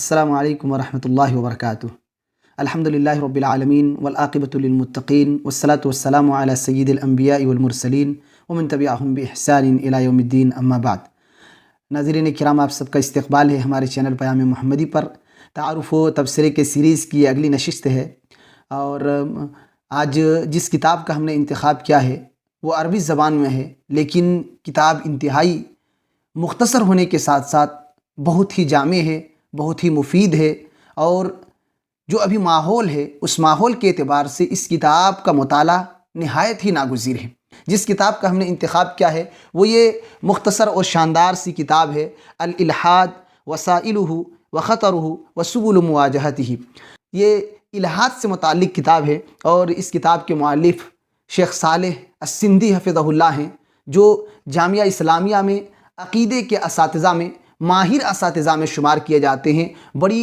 السلام علیکم ورحمۃ اللہ وبرکاتہ۔ الحمد للہ رب العالمین والعاقبۃ للمتقین والصلاة والسلام علی سید الانبیاء والمرسلین ومن تبعہم بإحسان الی یوم الدین، اما بعد۔ ناظرین کرام، آپ سب کا استقبال ہے ہمارے چینل پیام محمدی پر۔ تعارف و تبصرے کے سیریز کی اگلی نشست ہے، اور آج جس کتاب کا ہم نے انتخاب کیا ہے وہ عربی زبان میں ہے، لیکن کتاب انتہائی مختصر ہونے کے ساتھ ساتھ بہت ہی جامع ہے، بہت ہی مفید ہے، اور جو ابھی ماحول ہے اس ماحول کے اعتبار سے اس کتاب کا مطالعہ نہایت ہی ناگزیر ہے۔ جس کتاب کا ہم نے انتخاب کیا ہے وہ یہ مختصر اور شاندار سی کتاب ہے، الالحاد وسائلہ وخطرہ وسبل مواجہتہ۔ یہ الحاد سے متعلق کتاب ہے، اور اس کتاب کے مؤلف شیخ صالح السندی حفظہ اللہ ہیں، جو جامعہ اسلامیہ میں عقیدے کے اساتذہ میں ماہر اساتذہ میں شمار کیے جاتے ہیں۔ بڑی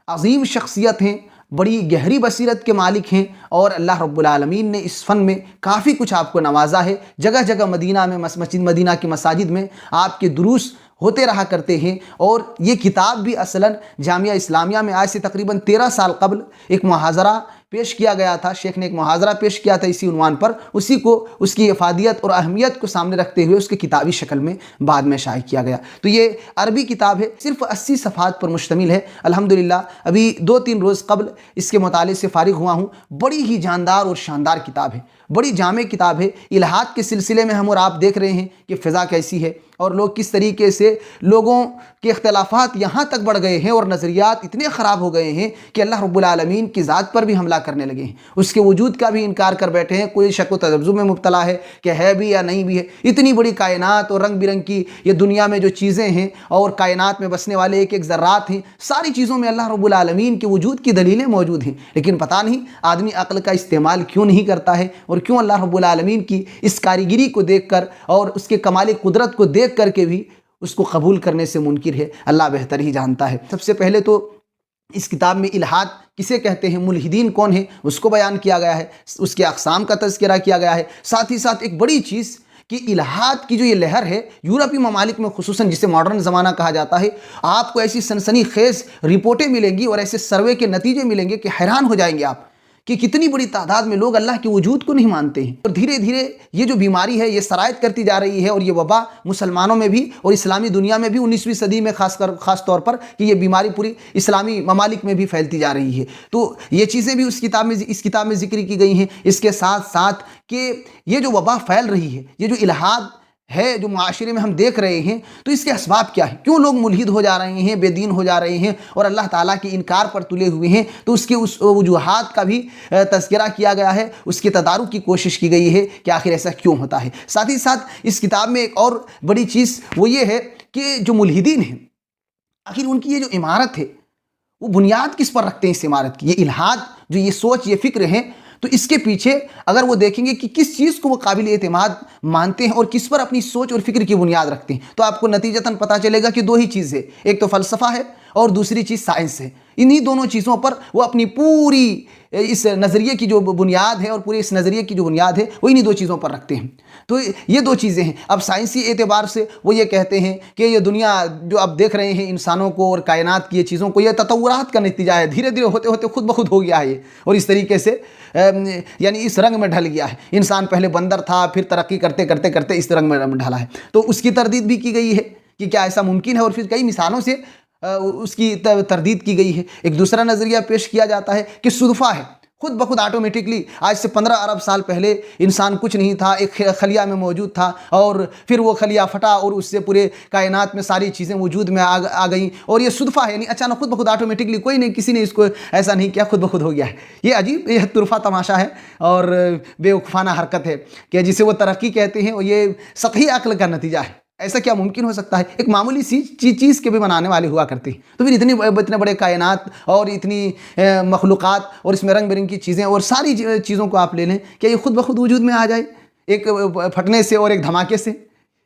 عظیم شخصیت ہیں، بڑی گہری بصیرت کے مالک ہیں، اور اللہ رب العالمین نے اس فن میں کافی کچھ آپ کو نوازا ہے۔ جگہ جگہ مدینہ میں، مسجد مدینہ کی مساجد میں آپ کے دروس ہوتے رہا کرتے ہیں، اور یہ کتاب بھی اصلاً جامعہ اسلامیہ میں آج سے تقریباً 13 سال قبل ایک محاضرہ پیش کیا گیا تھا۔ شیخ نے ایک محاضرہ پیش کیا تھا اسی عنوان پر، اسی کو اس کی افادیت اور اہمیت کو سامنے رکھتے ہوئے اس کی کتابی شکل میں بعد میں شائع کیا گیا۔ تو یہ عربی کتاب ہے، صرف 80 صفحات پر مشتمل ہے۔ الحمدللہ ابھی 2-3 روز قبل اس کے مطالعے سے فارغ ہوا ہوں۔ بڑی ہی جاندار اور شاندار کتاب ہے، بڑی جامع کتاب ہے۔ الحاد کے سلسلے میں ہم اور آپ دیکھ رہے ہیں کہ فضا کیسی ہے، اور لوگ کس طریقے سے لوگوں کے اختلافات یہاں تک بڑھ گئے ہیں، اور نظریات اتنے خراب ہو گئے ہیں کہ اللہ رب العالمین کی ذات پر بھی حملہ کرنے لگے ہیں، اس کے وجود کا بھی انکار کر بیٹھے ہیں۔ کوئی شک و تذبذب میں مبتلا ہے کہ ہے بھی یا نہیں بھی ہے۔ اتنی بڑی کائنات اور رنگ برنگ کی یہ دنیا میں جو چیزیں ہیں، اور کائنات میں بسنے والے ایک ایک ذرات ہیں، ساری چیزوں میں اللہ رب العالمین کے وجود کی دلیلیں موجود ہیں، لیکن پتہ نہیں آدمی عقل کا استعمال کیوں نہیں کرتا ہے، اور کیوں اللہ رب العالمین کی اس کاریگری کو دیکھ کر اور اس کے کمال قدرت کو دیکھ کر کے بھی اس کو قبول کرنے سے منکر ہے۔ اللہ بہتر ہی جانتا ہے۔ سب سے پہلے تو اس کتاب میں الحاد کسے کہتے ہیں، ملحدین کون ہیں، اس کو بیان کیا گیا ہے، اس کے اقسام کا تذکرہ کیا گیا ہے۔ ساتھ ہی ساتھ ایک بڑی چیز کہ الحاد کی جو یہ لہر ہے یورپی ممالک میں، خصوصاً جسے ماڈرن زمانہ کہا جاتا ہے، آپ کو ایسی سنسنی خیز رپورٹیں ملیں گی اور ایسے سروے کے نتیجے ملیں گے کہ حیران ہو جائیں گے آپ کہ کتنی بڑی تعداد میں لوگ اللہ کے وجود کو نہیں مانتے ہیں۔ اور دھیرے دھیرے یہ جو بیماری ہے یہ سرایت کرتی جا رہی ہے، اور یہ وبا مسلمانوں میں بھی اور اسلامی دنیا میں بھی 19ویں صدی میں خاص طور پر کہ یہ بیماری پوری اسلامی ممالک میں بھی پھیلتی جا رہی ہے۔ تو یہ چیزیں بھی اس کتاب میں ذکر کی گئی ہیں۔ اس کے ساتھ ساتھ کہ یہ جو وبا پھیل رہی ہے، یہ جو الحاد ہے جو معاشرے میں ہم دیکھ رہے ہیں، تو اس کے اسباب کیا ہیں، کیوں لوگ ملحد ہو جا رہے ہیں، بے دین ہو جا رہے ہیں اور اللہ تعالیٰ کے انکار پر تلے ہوئے ہیں، تو اس کے اس وجوہات کا بھی تذکرہ کیا گیا ہے، اس کے تدارک کی کوشش کی گئی ہے کہ آخر ایسا کیوں ہوتا ہے۔ ساتھ ہی ساتھ اس کتاب میں ایک اور بڑی چیز وہ یہ ہے کہ جو ملحدین ہیں، آخر ان کی یہ جو عمارت ہے وہ بنیاد کس پر رکھتے ہیں اس عمارت کی۔ یہ الحاد جو یہ سوچ، یہ فکر ہے، تو اس کے پیچھے اگر وہ دیکھیں گے کہ کس چیز کو وہ قابل اعتماد مانتے ہیں اور کس پر اپنی سوچ اور فکر کی بنیاد رکھتے ہیں، تو آپ کو نتیجتاً پتہ چلے گا کہ 2 ہی چیز ہے، ایک تو فلسفہ ہے اور دوسری چیز سائنس ہے۔ انہی دونوں چیزوں پر وہ اپنی پوری اس نظریے کی جو بنیاد ہے اور پورے اس نظریے کی جو بنیاد ہے وہ انہی 2 چیزوں پر رکھتے ہیں۔ تو یہ 2 چیزیں ہیں۔ اب سائنسی اعتبار سے وہ یہ کہتے ہیں کہ یہ دنیا جو اب دیکھ رہے ہیں انسانوں کو اور کائنات کی یہ چیزوں کو، یہ تطورات کا نتیجہ ہے، دھیرے دھیرے ہوتے ہوتے خود بخود ہو گیا ہے یہ، اور اس طریقے سے یعنی اس رنگ میں ڈھل گیا ہے۔ انسان پہلے بندر تھا، پھر ترقی کرتے کرتے کرتے اس رنگ میں ڈھلا ہے۔ تو اس کی تردید بھی کی گئی ہے کہ کیا ایسا ممکن ہے، اور پھر کئی مثالوں سے اس کی تردید کی گئی ہے۔ ایک دوسرا نظریہ پیش کیا جاتا ہے کہ صدفہ ہے، خود بخود آٹومیٹکلی آج سے 15 ارب سال پہلے انسان کچھ نہیں تھا، ایک خلیہ میں موجود تھا، اور پھر وہ خلیہ پھٹا اور اس سے پورے کائنات میں ساری چیزیں وجود میں آ گئیں، اور یہ صدفہ ہے، یعنی اچانک خود بخود آٹومیٹکلی، کوئی نہیں، کسی نے اس کو ایسا نہیں کیا، خود بخود ہو گیا ہے۔ یہ عجیب، یہ طرفہ تماشا ہے اور بیوقوفانہ حرکت ہے کہ جسے وہ ترقی کہتے ہیں، اور یہ سطحی عقل کا نتیجہ ہے۔ ایسا کیا ممکن ہو سکتا ہے؟ ایک معمولی سی چیز کے بھی بنانے والے ہوا کرتے ہیں، تو پھر اتنے بڑے کائنات اور اتنی مخلوقات اور اس میں رنگ برنگ کی چیزیں اور ساری چیزوں کو آپ لے لیں، کیا یہ خود بخود وجود میں آ جائے ایک پھٹنے سے اور ایک دھماکے سے؟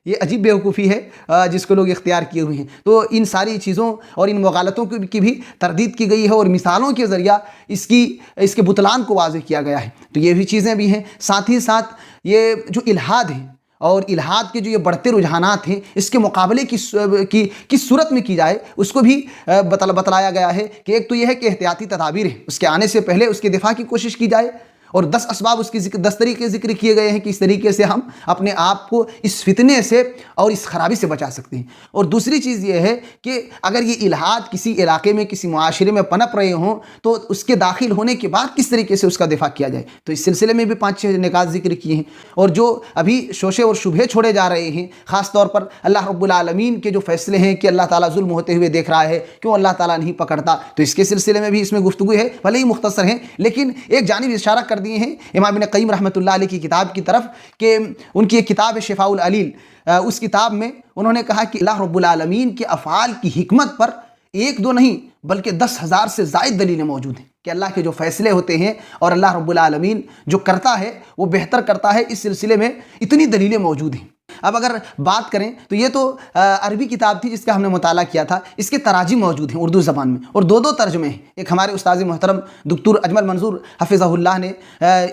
یہ عجیب بیوقوفی ہے جس کو لوگ اختیار کیے ہوئے ہیں۔ تو ان ساری چیزوں اور ان مغالطوں کی بھی تردید کی گئی ہے، اور مثالوں کے ذریعہ اس کے بطلان کو واضح کیا گیا ہے۔ تو یہ بھی چیزیں بھی ہیں۔ ساتھ ہی ساتھ یہ جو الحاد ہے اور الحاد کے جو یہ بڑھتے رجحانات ہیں اس کے مقابلے کس صورت میں کی جائے اس کو بھی بتلایا گیا ہے کہ ایک تو یہ ہے کہ احتیاطی تدابیر ہیں، اس کے آنے سے پہلے اس کے دفاع کی کوشش کی جائے، اور 10 اسباب اس کی 10 طریقے ذکر کیے گئے ہیں کہ اس طریقے سے ہم اپنے آپ کو اس فتنے سے اور اس خرابی سے بچا سکتے ہیں۔ اور دوسری چیز یہ ہے کہ اگر یہ الحاد کسی علاقے میں کسی معاشرے میں پنپ رہے ہوں تو اس کے داخل ہونے کے بعد کس طریقے سے اس کا دفاع کیا جائے، تو اس سلسلے میں بھی 5-6 نکات ذکر کیے ہیں۔ اور جو ابھی شوشے اور شبہے چھوڑے جا رہے ہیں، خاص طور پر اللہ رب العالمین کے جو فیصلے ہیں کہ اللہ تعالیٰ ظلم ہوتے ہوئے دیکھ رہا ہے، کیوں اللہ تعالیٰ نہیں پکڑتا، تو اس کے سلسلے میں بھی اس میں گفتگو ہے، بھلے ہی مختصر ہیں لیکن ایک جانب اشارہ کر دیے ہیں امام ابن قیم رحمۃ اللہ علیہ کی کتاب کی طرف کہ ان کی ایک کتاب ہے شفاء العلیل، اس کتاب میں انہوں نے کہا کہ اللہ رب العالمین کے افعال کی حکمت پر 1-2 نہیں بلکہ 10,000 سے زائد دلیلیں موجود ہیں کہ اللہ کے جو فیصلے ہوتے ہیں اور اللہ رب العالمین جو کرتا ہے وہ بہتر کرتا ہے، اس سلسلے میں اتنی دلیلیں موجود ہیں۔ اب اگر بات کریں تو یہ تو عربی کتاب تھی جس کا ہم نے مطالعہ کیا تھا، اس کے تراجم موجود ہیں اردو زبان میں، اور 2 ترجمے ہیں۔ ایک ہمارے استاذ محترم دکتور اجمل منظور حفظہ اللہ نے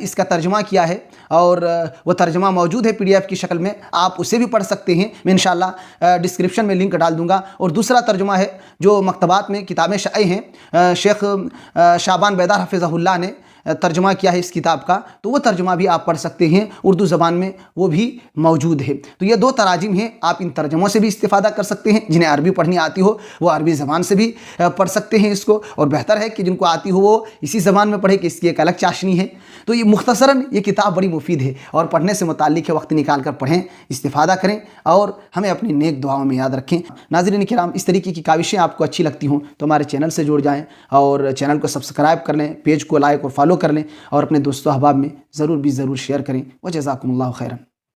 اس کا ترجمہ کیا ہے، اور وہ ترجمہ موجود ہے PDF کی شکل میں، آپ اسے بھی پڑھ سکتے ہیں، میں انشاءاللہ ڈسکرپشن میں لنک ڈال دوں گا۔ اور دوسرا ترجمہ ہے جو مکتبات میں کتابیں شائع ہیں، شیخ شعبان بیدار حفظہ اللہ نے ترجمہ کیا ہے اس کتاب کا، تو وہ ترجمہ بھی آپ پڑھ سکتے ہیں، اردو زبان میں وہ بھی موجود ہے۔ تو یہ 2 تراجم ہیں، آپ ان ترجموں سے بھی استفادہ کر سکتے ہیں، جنہیں عربی پڑھنی آتی ہو وہ عربی زبان سے بھی پڑھ سکتے ہیں اس کو، اور بہتر ہے کہ جن کو آتی ہو وہ اسی زبان میں پڑھے کہ اس کی ایک الگ چاشنی ہے۔ تو یہ مختصراً یہ کتاب بڑی مفید ہے، اور پڑھنے سے متعلق ہے، وقت نکال کر پڑھیں، استفادہ کریں، اور ہمیں اپنی نیک دعاؤں میں یاد رکھیں۔ ناظرین کرام، اس طریقے کی کاوشیں آپ کو اچھی لگتی ہوں تو ہمارے چینل سے جڑ جائیں، اور چینل کو سبسکرائب کر لیں، پیج کو لائک اور فالو کر لیں، اور اپنے دوستوں احباب میں ضرور شیئر کریں۔ وجزاکم اللہ خیرا۔